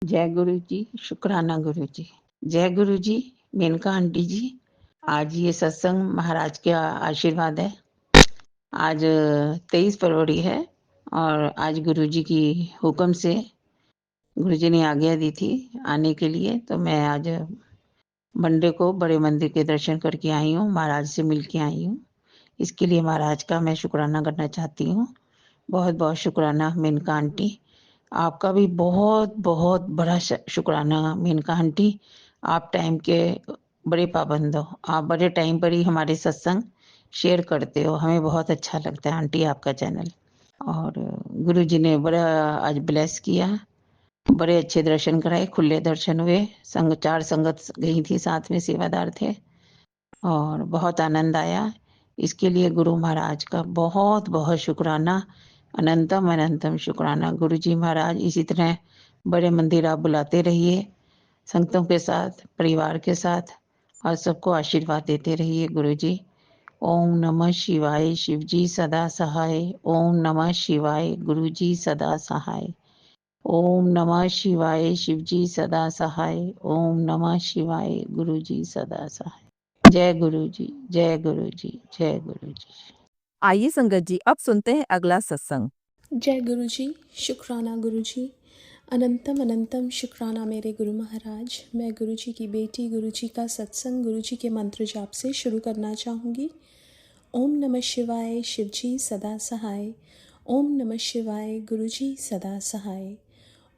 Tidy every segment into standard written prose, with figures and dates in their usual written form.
जय गुरु जी, शुक्राना गुरु जी। जय गुरु जी, मेनका आंटी जी। आज ये सत्संग महाराज के आशीर्वाद है। आज 23 फरवरी है और आज गुरु जी की हुक्म से गुरु जी ने आज्ञा दी थी आने के लिए, तो मैं आज मंडे को बड़े मंदिर के दर्शन करके आई हूँ, महाराज से मिल के आई हूँ। इसके लिए महाराज का मैं शुक्राना करना चाहती हूँ। बहुत बहुत शुक्राना मेनका आंटी। आपका भी बहुत बहुत बड़ा शुक्राना मेनका आंटी। आप टाइम के बड़े पाबंद हो। आप बड़े टाइम पर ही हमारे सत्संग शेयर करते हो, हमें बहुत अच्छा लगता है आंटी आपका चैनल। और गुरु जी ने बड़ा आज ब्लेस किया, बड़े अच्छे दर्शन कराए, खुले दर्शन हुए। चार संगत गई थी, साथ में सेवादार थे और बहुत आनंद आया। इसके लिए गुरु महाराज का बहुत बहुत शुक्राना, अनंतम अनंतम शुक्राना। गुरु जी महाराज इसी तरह बड़े मंदिर आप बुलाते रहिए, संगतों के साथ, परिवार के साथ, और सबको आशीर्वाद देते रहिए गुरु जी। ओम नमः शिवाय, शिव जी सदा सहाय। ओम नमः शिवाय, गुरु जी सदा सहाय। ओम नमः शिवाय, शिव जी सदा सहाय। ओम नमः शिवाय, गुरु जी सदा सहाय। जय गुरु जी, जय गुरु जी, जय गुरु जी। आइए संगत जी, अब सुनते हैं अगला सत्संग। जय गुरु जी, शुक्राना गुरु जी। अनंतम अनंतम शुक्राना मेरे गुरु महाराज। मैं गुरु जी की बेटी, गुरु जी का सत्संग गुरु जी के मंत्र जाप से शुरू करना चाहूँगी। ओम नमः शिवाय, शिव जी सदा सहाय। ओम नमः शिवाय, गुरु जी सदा सहाय।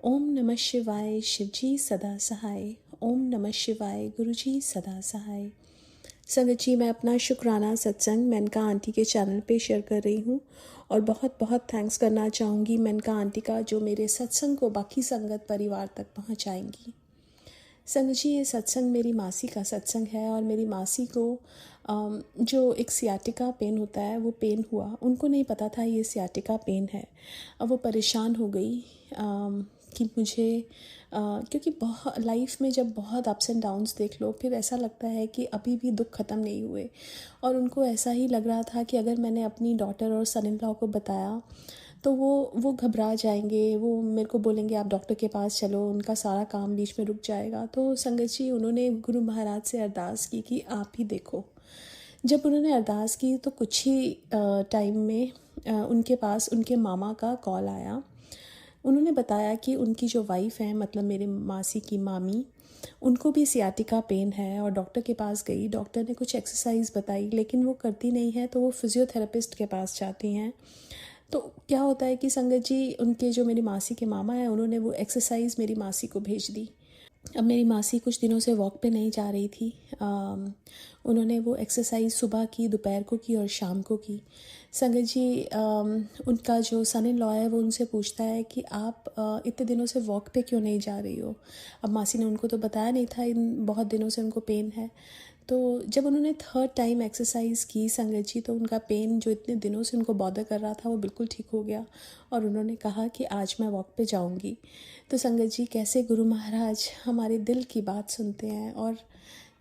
ओम नमः शिवाय, शिव जी सदा सहाय। ओम नमः शिवाय, गुरु जी सदा सहाय। संगत जी, मैं अपना शुक्राना सत्संग मेनका आंटी के चैनल पे शेयर कर रही हूँ और बहुत बहुत थैंक्स करना चाहूँगी मेनका आंटी का, जो मेरे सत्संग को बाकी संगत परिवार तक पहुँचाएंगी। संगत जी, ये सत्संग मेरी मासी का सत्संग है और मेरी मासी को जो एक सियाटिका पेन होता है वो पेन हुआ। उनको नहीं पता था ये सियाटिका पेन है। अब वो परेशान हो गई कि मुझे क्योंकि बहुत लाइफ में जब बहुत अप्स एंड डाउन्स देख लो, फिर ऐसा लगता है कि अभी भी दुख ख़त्म नहीं हुए। और उनको ऐसा ही लग रहा था कि अगर मैंने अपनी डॉटर और सन इन लॉ को बताया तो वो घबरा जाएंगे, वो मेरे को बोलेंगे आप डॉक्टर के पास चलो, उनका सारा काम बीच में रुक जाएगा। तो संगत जी, उन्होंने गुरु महाराज से अरदास की कि आप ही देखो। जब उन्होंने अरदास की तो कुछ ही टाइम में उनके पास उनके मामा का कॉल आया। उन्होंने बताया कि उनकी जो वाइफ़ है, मतलब मेरे मासी की मामी, उनको भी सियाटिका पेन है और डॉक्टर के पास गई। डॉक्टर ने कुछ एक्सरसाइज बताई लेकिन वो करती नहीं है, तो वो फिजियोथेरेपिस्ट के पास जाती हैं। तो क्या होता है कि संगत जी, उनके जो मेरी मासी के मामा हैं, उन्होंने वो एक्सरसाइज मेरी मासी को भेज दी। अब मेरी मासी कुछ दिनों से वॉक पे नहीं जा रही थी। उन्होंने वो एक्सरसाइज सुबह की, दोपहर को की और शाम को की। संगत जी, उनका जो सन इन लॉ है वो उनसे पूछता है कि आप इतने दिनों से वॉक पे क्यों नहीं जा रही हो। अब मासी ने उनको तो बताया नहीं था इन बहुत दिनों से उनको पेन है। तो जब उन्होंने थर्ड टाइम एक्सरसाइज की संगत जी, तो उनका पेन जो इतने दिनों से उनको बॉदर कर रहा था वो बिल्कुल ठीक हो गया और उन्होंने कहा कि आज मैं वॉक पे जाऊंगी। तो संगत जी, कैसे गुरु महाराज हमारे दिल की बात सुनते हैं और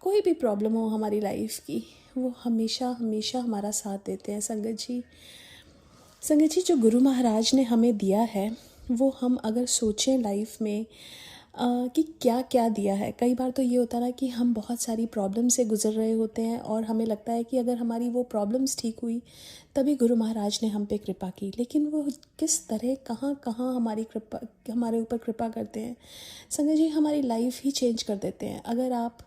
कोई भी प्रॉब्लम हो हमारी लाइफ की, वो हमेशा हमेशा हमारा साथ देते हैं। संगत जी, जो गुरु महाराज ने हमें दिया है वो हम अगर सोचें लाइफ में कि क्या क्या दिया है। कई बार तो ये होता है ना कि हम बहुत सारी प्रॉब्लम से गुजर रहे होते हैं और हमें लगता है कि अगर हमारी वो प्रॉब्लम्स ठीक हुई तभी गुरु महाराज ने हम पे कृपा की, लेकिन वो किस तरह कहाँ कहाँ हमारे ऊपर कृपा करते हैं। संजय जी, हमारी लाइफ ही चेंज कर देते हैं। अगर आप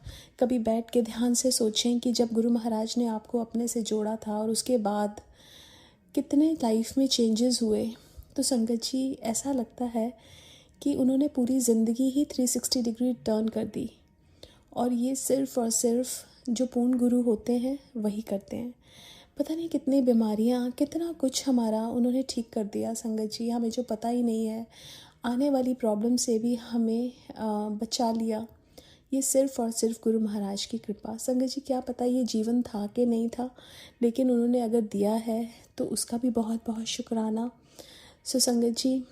कभी बैठ के ध्यान से सोचें कि जब गुरु महाराज ने आपको अपने से जोड़ा था और उसके बाद कितने लाइफ में चेंजेस हुए, तो संगत जी ऐसा लगता है कि उन्होंने पूरी ज़िंदगी ही 360 डिग्री टर्न कर दी। और ये सिर्फ़ और सिर्फ जो पूर्ण गुरु होते हैं वही करते हैं। पता नहीं कितनी बीमारियाँ, कितना कुछ हमारा उन्होंने ठीक कर दिया संगत जी, हमें जो पता ही नहीं है। आने वाली प्रॉब्लम से भी हमें बचा लिया। ये सिर्फ़ और सिर्फ गुरु महाराज की कृपा। संगत जी, क्या पता ये जीवन था कि नहीं था, लेकिन उन्होंने अगर दिया है तो उसका भी बहुत बहुत शुक्राना। सो संगत जी,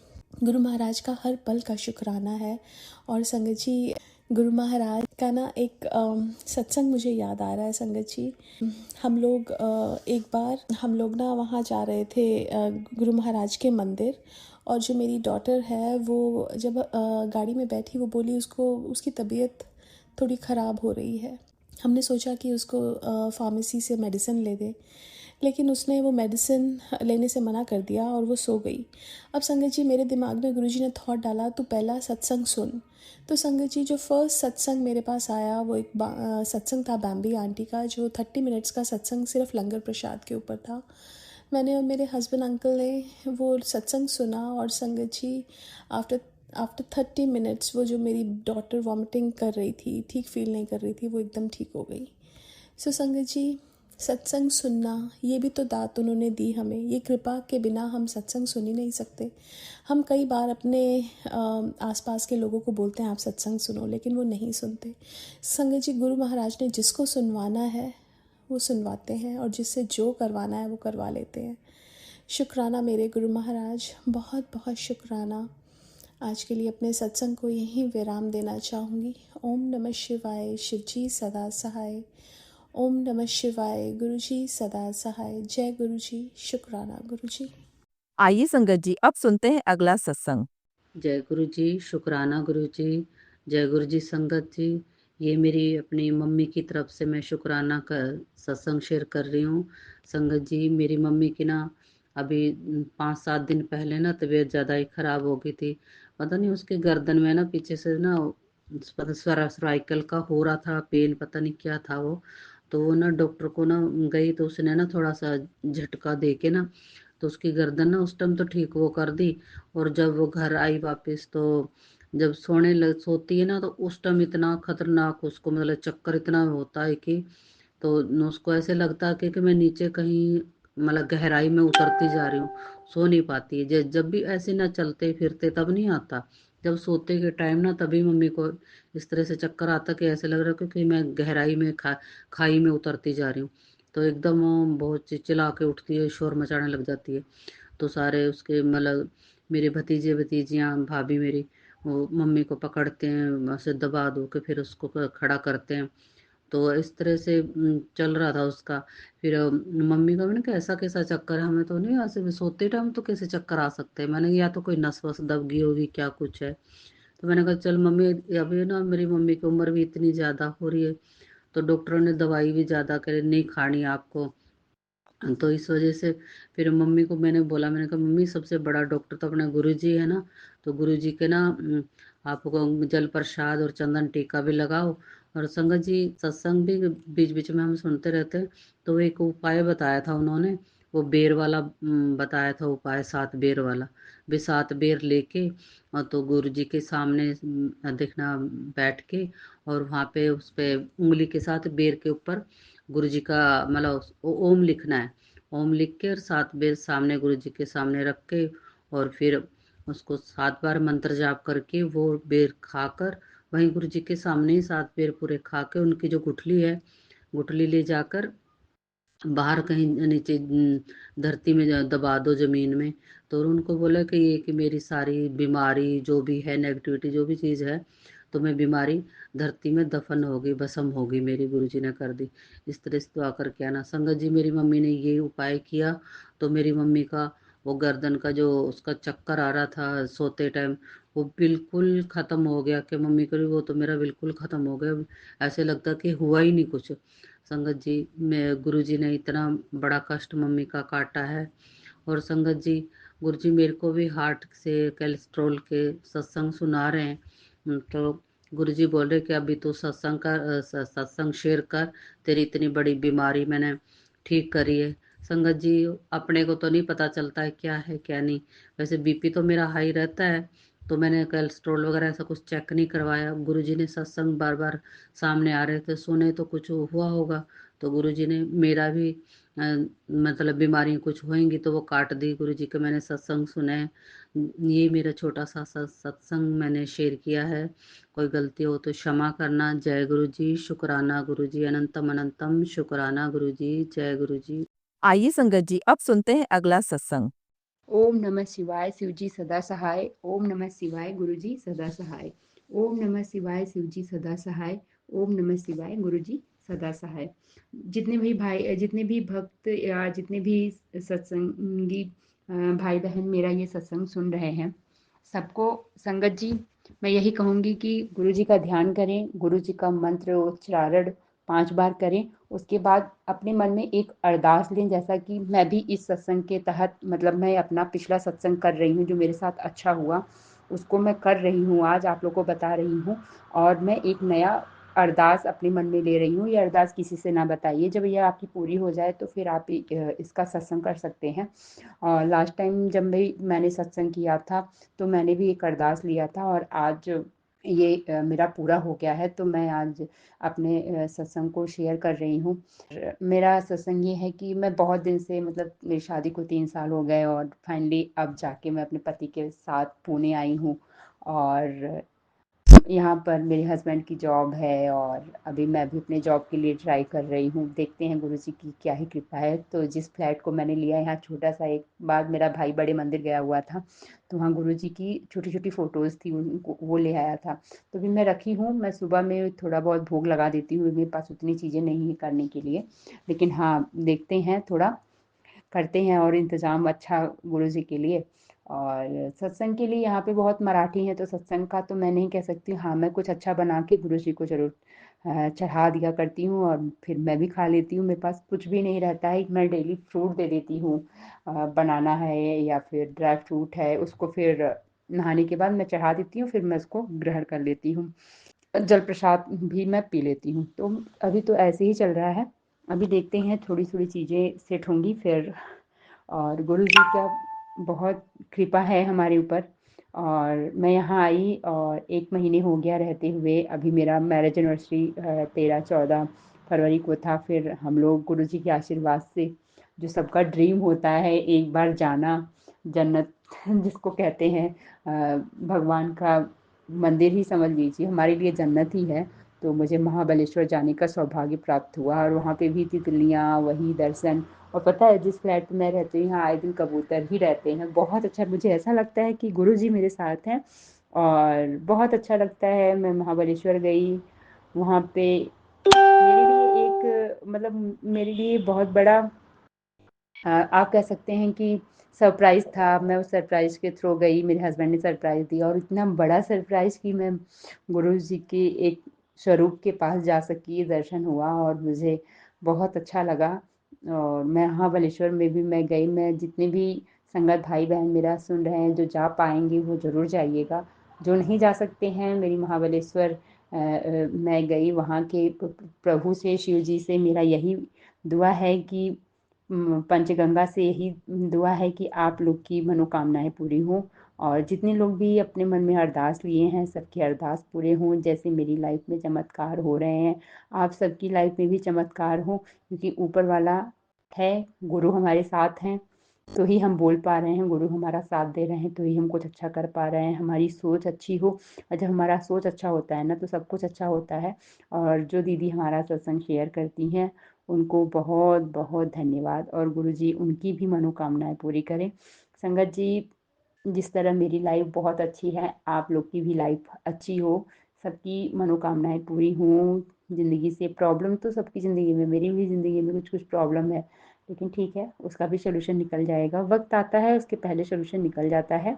गुरु महाराज का हर पल का शुक्राना है। और संगत जी, गुरु महाराज का ना एक सत्संग मुझे याद आ रहा है संगत जी। हम लोग एक बार हम लोग ना वहाँ जा रहे थे गुरु महाराज के मंदिर, और जो मेरी डॉटर है वो जब गाड़ी में बैठी वो बोली उसको उसकी तबीयत थोड़ी ख़राब हो रही है। हमने सोचा कि उसको फार्मेसी से मेडिसिन ले दे, लेकिन उसने वो मेडिसिन लेने से मना कर दिया और वो सो गई। अब संगत जी मेरे दिमाग में गुरुजी ने थॉट डाला तू पहला सत्संग सुन। तो संगत जी जो फर्स्ट सत्संग मेरे पास आया वो एक सत्संग था बैम्बी आंटी का, जो 30 मिनट्स का सत्संग सिर्फ लंगर प्रसाद के ऊपर था। मैंने और मेरे हस्बैंड अंकल ने वो सत्संग सुना और संगत जी आफ्टर आफ्टर 30 मिनट्स वो जो मेरी डॉटर वॉमिटिंग कर रही थी, ठीक फील नहीं कर रही थी, वो एकदम ठीक हो गई। सो संगत जी सत्संग सुनना ये भी तो दात उन्होंने दी हमें, ये कृपा के बिना हम सत्संग सुन ही नहीं सकते। हम कई बार अपने आसपास के लोगों को बोलते हैं आप सत्संग सुनो, लेकिन वो नहीं सुनते। संगत जी गुरु महाराज ने जिसको सुनवाना है वो सुनवाते हैं और जिससे जो करवाना है वो करवा लेते हैं। शुक्राना मेरे गुरु महाराज, बहुत बहुत शुक्राना। आज के लिए अपने सत्संग को यहीं विराम देना चाहूँगी। ओम नमः शिवाय, शिवजी सदा सहाय। ओम नमः शिवाय, गुरुजी सदा सहाय। जय गुरुजी, शुक्राना गुरुजी। आइए संगत जी अब सुनते हैं अगला सत्संग। जय गुरु जी, शुक्राना गुरु जी। जय गुरु जी संगत जी। ये मेरी अपनी मम्मी की तरफ से मैं शुक्राना का सत्संग शेयर कर रही हूँ। संगत जी मेरी मम्मी की ना अभी 5-7 दिन पहले ना तबीयत ज़्यादा ही खराब हो गई थी। पता नहीं उसके गर्दन में ना पीछे से ना पता सर्वाइकल का हो रहा था पेन, पता नहीं क्या था वो। तो वो ना डॉक्टर को ना गई तो उसने ना थोड़ा सा झटका दे के ना तो उसकी गर्दन ना उस टाइम तो ठीक वो कर दी। और जब वो घर आई वापस तो जब सोती है ना तो उस टाइम इतना खतरनाक उसको मतलब चक्कर इतना होता है कि तो उसको ऐसे लगता है कि मैं नीचे कहीं मतलब गहराई में उतरती जा रही हूँ। सो नहीं पाती है। जब भी ऐसे ना चलते फिरते तब नहीं आता, जब सोते के टाइम ना तभी मम्मी को इस तरह से चक्कर आता कि ऐसे लग रहा है क्योंकि मैं गहराई में खाई में उतरती जा रही हूँ। तो एकदम वो बहुत चिल्ला के उठती है, शोर मचाने लग जाती है। तो सारे उसके मतलब मेरे भतीजे भतीजियाँ भाभी मेरी वो मम्मी को पकड़ते हैं, ऐसे दबा दो के फिर उसको खड़ा करते हैं। तो इस तरह से चल रहा था उसका। फिर मम्मी का मैंने कहा ऐसा कैसा चक्कर है, हमें तो नहीं, ऐसे भी सोते टाइम तो कैसे चक्कर आ सकते हैं। मैंने कहा या तो कोई नस वस दब गई होगी क्या कुछ है। तो मैंने कहा चल मम्मी अभी ना मेरी मम्मी की उम्र भी इतनी ज़्यादा हो रही है तो डॉक्टरों ने दवाई भी ज़्यादा करे नहीं खानी आपको। तो इस वजह से फिर मम्मी को मैंने बोला, मैंने कहा मम्मी सबसे बड़ा डॉक्टर तो अपना गुरुजी है ना, तो गुरुजी के ना आपको जल प्रसाद और चंदन टीका भी लगाओ। और संगत जी सत्संग भी बीच बीच में हम सुनते रहते हैं। तो एक उपाय बताया था उन्होंने, वो बेर वाला बताया था उपाय, 7 बेर वाला। वे 7 बेर लेके और तो गुरु जी के सामने देखना बैठ के और वहाँ पे उस पे उंगली के साथ बेर के ऊपर गुरु जी का मतलब ओम लिखना है। ओम लिख के और 7 बेर सामने गुरु जी के सामने रख के और फिर उसको 7 बार मंत्र जाप करके वो बेर खाकर वहीं गुरु जी के सामने ही 7 बेर पूरे खा के उनकी जो गुठली है गुठली ले जाकर बाहर कहीं नीचे धरती में दबा दो जमीन में। तो उनको बोला कि ये कि मेरी सारी बीमारी जो भी है नेगेटिविटी जो भी चीज़ है तो मैं बीमारी धरती में दफन होगी भस्म होगी, मेरी गुरुजी ने कर दी। इस तरह से दुआ करके आना। संगत जी मेरी मम्मी ने ये उपाय किया तो मेरी मम्मी का वो गर्दन का जो उसका चक्कर आ रहा था सोते टाइम वो बिल्कुल ख़त्म हो गया। कि मम्मी करी वो तो मेरा बिल्कुल ख़त्म हो गया, ऐसे लगता कि हुआ ही नहीं कुछ। संगत जी मैं गुरुजी ने इतना बड़ा कष्ट मम्मी का काटा है। और संगत जी गुरुजी मेरे को भी हार्ट से कोलेस्ट्रॉल के सत्संग सुना रहे हैं। तो गुरुजी बोल रहे कि अभी तो सत्संग का सत्संग शेयर कर, तेरी इतनी बड़ी बीमारी मैंने ठीक करी है। संगत जी अपने को तो नहीं पता चलता है क्या नहीं। वैसे बीपी तो मेरा हाई रहता है तो मैंने कोलेस्ट्रॉल वगैरह ऐसा कुछ चेक नहीं करवाया। गुरुजी ने सत्संग बार बार सामने आ रहे थे, सुने तो कुछ हुआ होगा। तो गुरुजी ने मेरा भी मतलब बीमारी कुछ होएंगी तो वो काट दी। गुरुजी के मैंने सत्संग सुने। ये मेरा छोटा सा सत्संग मैंने शेयर किया है, कोई गलती हो तो क्षमा करना। जय गुरु जी, शुक्राना गुरु जी, अनंतम अनंतम शुक्राना गुरु जी। जय गुरु जी। आइए संगत जी अब सुनते हैं अगला सत्संग। ओम नमः शिवाय, शिवजी सदा सहाय। ओम नमः शिवाय, गुरुजी सदा सहाय। ओम नमः शिवाय, शिवजी सदा सहाय। ओम नमः शिवाय, गुरुजी सदा सहाय। जितने भी भक्त या जितने भी सत्संगी भाई बहन मेरा ये सत्संग सुन रहे हैं, सबको संगत जी मैं यही कहूँगी कि गुरु जी का ध्यान करें, गुरु जी का मंत्र उच्चारण 5 बार करें। उसके बाद अपने मन में एक अरदास लें, जैसा कि मैं भी इस सत्संग के तहत मतलब मैं अपना पिछला सत्संग कर रही हूँ, जो मेरे साथ अच्छा हुआ उसको मैं कर रही हूँ, आज आप लोगों को बता रही हूँ। और मैं एक नया अरदास अपने मन में ले रही हूँ, ये अरदास किसी से ना बताइए। जब ये आपकी पूरी हो जाए तो फिर आप इसका सत्संग कर सकते हैं। और लास्ट टाइम जब भी मैंने सत्संग किया था तो मैंने भी एक अरदास लिया था, और आज ये मेरा पूरा हो गया है, तो मैं आज अपने सत्संग को शेयर कर रही हूँ। मेरा सत्संग ये है कि मैं बहुत दिन से मतलब मेरी शादी को 3 साल हो गए, और फाइनली अब जाके मैं अपने पति के साथ पुणे आई हूँ। और यहाँ पर मेरे हस्बैंड की जॉब है, और अभी मैं भी अपने जॉब के लिए ट्राई कर रही हूँ। देखते हैं गुरु जी की क्या ही कृपा है। तो जिस फ्लैट को मैंने लिया है यहाँ छोटा सा, एक बार मेरा भाई बड़े मंदिर गया हुआ था, तो वहाँ गुरु जी की छोटी छोटी फोटोज़ थी, उनको वो ले आया था। तो भी मैं रखी हूँ, मैं सुबह में थोड़ा बहुत भोग लगा देती हूँ, मेरे पास उतनी चीज़ें नहीं है करने के लिए। लेकिन हाँ, देखते हैं, थोड़ा करते हैं और इंतज़ाम अच्छा गुरु जी के लिए। और सत्संग के लिए यहाँ पे बहुत मराठी हैं, तो सत्संग का तो मैं नहीं कह सकती हूँ। हाँ, मैं कुछ अच्छा बना के गुरु जी को ज़रूर चढ़ा दिया करती हूँ, और फिर मैं भी खा लेती हूँ। मेरे पास कुछ भी नहीं रहता है, मैं डेली फ्रूट दे देती हूँ। बनाना है या फिर ड्राई फ्रूट है, उसको फिर नहाने के बाद मैं चढ़ा देती हूँ, फिर मैं उसको ग्रहण कर लेती हूँ। जल प्रसाद भी मैं पी लेती हूँ। तो अभी तो ऐसे ही चल रहा है। अभी देखते हैं, थोड़ी-थोड़ी चीज़ें सेट होंगी फिर। और गुरु जी का बहुत कृपा है हमारे ऊपर। और मैं यहाँ आई और 1 महीने हो गया रहते हुए। अभी मेरा मैरिज एनिवर्सरी 13-14 फरवरी को था। फिर हम लोग गुरु जी के आशीर्वाद से, जो सबका ड्रीम होता है एक बार जाना जन्नत जिसको कहते हैं, भगवान का मंदिर ही समझ लीजिए, हमारे लिए जन्नत ही है। तो मुझे महाबलेश्वर जाने का सौभाग्य प्राप्त हुआ, और वहाँ पे भी तितलियाँ, वही दर्शन। और पता है, जिस फ्लैट में मैं रहती हूँ यहाँ आए दिन कबूतर ही रहते हैं। बहुत अच्छा, मुझे ऐसा लगता है कि गुरु जी मेरे साथ हैं, और बहुत अच्छा लगता है। मैं महाबलेश्वर गई, वहाँ पे मेरे लिए एक मतलब मेरे लिए बहुत बड़ा आप कह सकते हैं कि सरप्राइज़ था। मैं उस सरप्राइज़ के थ्रू गई, मेरे हस्बैंड ने सरप्राइज़ दिया, और इतना बड़ा सरप्राइज़ कि मैं गुरु जी के एक स्वरूप के पास जा सकी, दर्शन हुआ, और मुझे बहुत अच्छा लगा। और मैं महाबलेश्वर में भी मैं गई। मैं जितने भी संगत भाई बहन मेरा सुन रहे हैं, जो जा पाएंगे वो ज़रूर जाइएगा। जो नहीं जा सकते हैं, मेरी महाबलेश्वर मैं गई, वहाँ के प्रभु से, शिव जी से मेरा यही दुआ है कि पंचगंगा से यही दुआ है कि आप लोग की मनोकामनाएं पूरी हों, और जितने लोग भी अपने मन में अरदास लिए हैं सबकी अरदास पूरे हों। जैसे मेरी लाइफ में चमत्कार हो रहे हैं, आप सबकी लाइफ में भी चमत्कार हो, क्योंकि ऊपर वाला है, गुरु हमारे साथ हैं, तो ही हम बोल पा रहे हैं। गुरु हमारा साथ दे रहे हैं तो ही हम कुछ अच्छा कर पा रहे हैं। हमारी सोच अच्छी हो, और जब हमारा सोच अच्छा होता है ना, तो सब कुछ अच्छा होता है। और जो दीदी हमारा सत्संग शेयर करती हैं, उनको बहुत बहुत धन्यवाद, और गुरु जी उनकी भी मनोकामनाएं पूरी करें। संगत जी, जिस तरह मेरी लाइफ बहुत अच्छी है, आप लोग की भी लाइफ अच्छी हो, सबकी मनोकामनाएं पूरी हों। ज़िंदगी से प्रॉब्लम तो सबकी ज़िंदगी में, मेरी भी ज़िंदगी में कुछ कुछ प्रॉब्लम है, लेकिन ठीक है, उसका भी सोल्यूशन निकल जाएगा। वक्त आता है, उसके पहले सोल्यूशन निकल जाता है।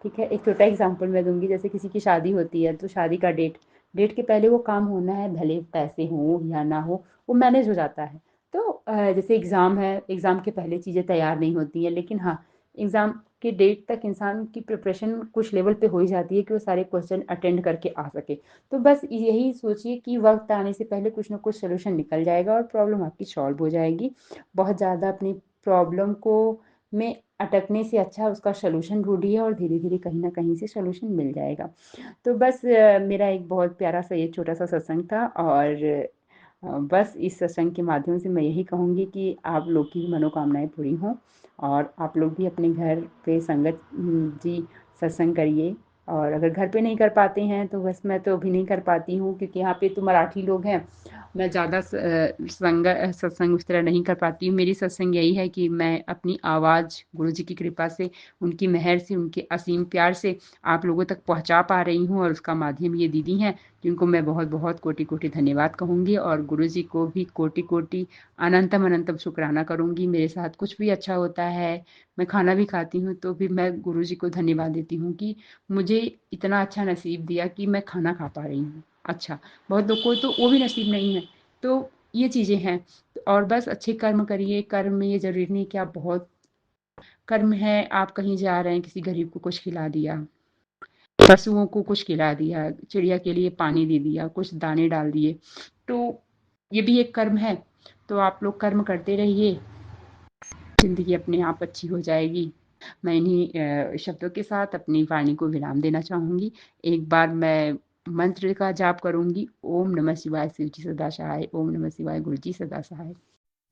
ठीक है, एक छोटा एग्जांपल मैं दूंगी। जैसे किसी की शादी होती है, तो शादी का डेट डेट के पहले वो काम होना है, भले पैसे हों या ना हो, वो मैनेज हो जाता है। तो जैसे एग्ज़ाम है, एग्ज़ाम के पहले चीज़ें तैयार नहीं होती हैं, लेकिन हाँ, एग्ज़ाम के डेट तक इंसान की प्रिपरेशन कुछ लेवल पे हो ही जाती है कि वो सारे क्वेश्चन अटेंड करके आ सके। तो बस यही सोचिए कि वक्त आने से पहले कुछ ना कुछ सोल्यूशन निकल जाएगा, और प्रॉब्लम आपकी सॉल्व हो जाएगी। बहुत ज़्यादा अपनी प्रॉब्लम को में अटकने से अच्छा उसका सोल्यूशन ढूंढिए, और धीरे धीरे कहीं ना कहीं से सोल्यूशन मिल जाएगा। तो बस मेरा एक बहुत प्यारा सा ये छोटा सा सत्संग था। और बस इस सत्संग के माध्यम से मैं यही कहूँगी कि आप लोग की मनोकामनाएं पूरी हों, और आप लोग भी अपने घर पे संगत जी सत्संग करिए। और अगर घर पे नहीं कर पाते हैं, तो बस मैं तो अभी नहीं कर पाती हूँ, क्योंकि यहाँ पे तो मराठी लोग हैं। मैं ज़्यादा सत्संग उस तरह नहीं कर पाती हूँ। मेरी सत्संग यही है कि मैं अपनी आवाज़ गुरु जी की कृपा से, उनकी मेहर से, उनके असीम प्यार से आप लोगों तक पहुँचा पा रही हूँ, और उसका माध्यम ये दीदी हैं, जिनको मैं बहुत बहुत कोटि कोटि धन्यवाद कहूँगी। और गुरु जी को भी कोटि कोटि अनंतम अनंतम शुक्राना करूँगी। मेरे साथ कुछ भी अच्छा होता है, मैं खाना भी खाती हूँ तो भी मैं गुरुजी को धन्यवाद देती हूँ कि मुझे इतना अच्छा नसीब दिया कि मैं खाना खा पा रही हूँ। अच्छा, बहुत लोग को तो वो भी नसीब नहीं है। तो ये चीज़ें हैं और बस अच्छे कर्म करिए। कर्म में ये ज़रूरी नहीं कि आप बहुत कर्म है, आप कहीं जा रहे हैं, किसी गरीब को कुछ खिला दिया, पशुओं को कुछ खिला दिया, चिड़िया के लिए पानी दे दिया, कुछ दाने डाल दिए, तो ये भी एक कर्म है। तो आप लोग कर्म करते रहिए, ज़िंदगी अपने आप अच्छी हो जाएगी। मैं इन्हीं शब्दों के साथ अपनी वाणी को विराम देना चाहूँगी। एक बार मैं मंत्र का जाप करूँगी, ओम नमः शिवाय, शिव जी सदा सहाय, ओम नमः शिवाय, गुरु जी सदा सहाय।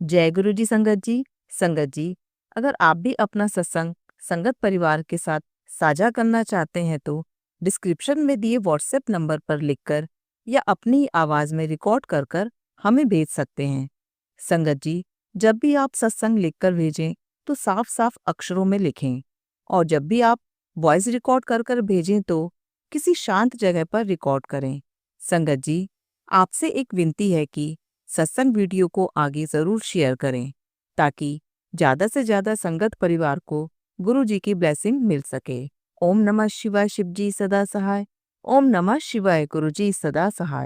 जय गुरु जी संगत जी। संगत जी, अगर आप भी अपना सत्संग संगत परिवार के साथ साझा करना चाहते हैं तो डिस्क्रिप्शन में दिए व्हाट्सएप नंबर पर लिखकर या अपनी आवाज़ में रिकॉर्ड कर कर हमें भेज सकते हैं। संगत जी, जब भी आप सत्संग लिखकर भेजें तो साफ साफ अक्षरों में लिखें और जब भी आप वॉइस रिकॉर्ड कर कर भेजें तो किसी शांत जगह पर रिकॉर्ड करें। संगत जी, आपसे एक विनती है कि सत्संग वीडियो को आगे जरूर शेयर करें ताकि ज्यादा से ज्यादा संगत परिवार को गुरु जी की ब्लेसिंग मिल सके। ओम नमः शिवाय, शिव जी सदा सहाय। ओम नमः शिवाय, गुरु जी सदा सहाय।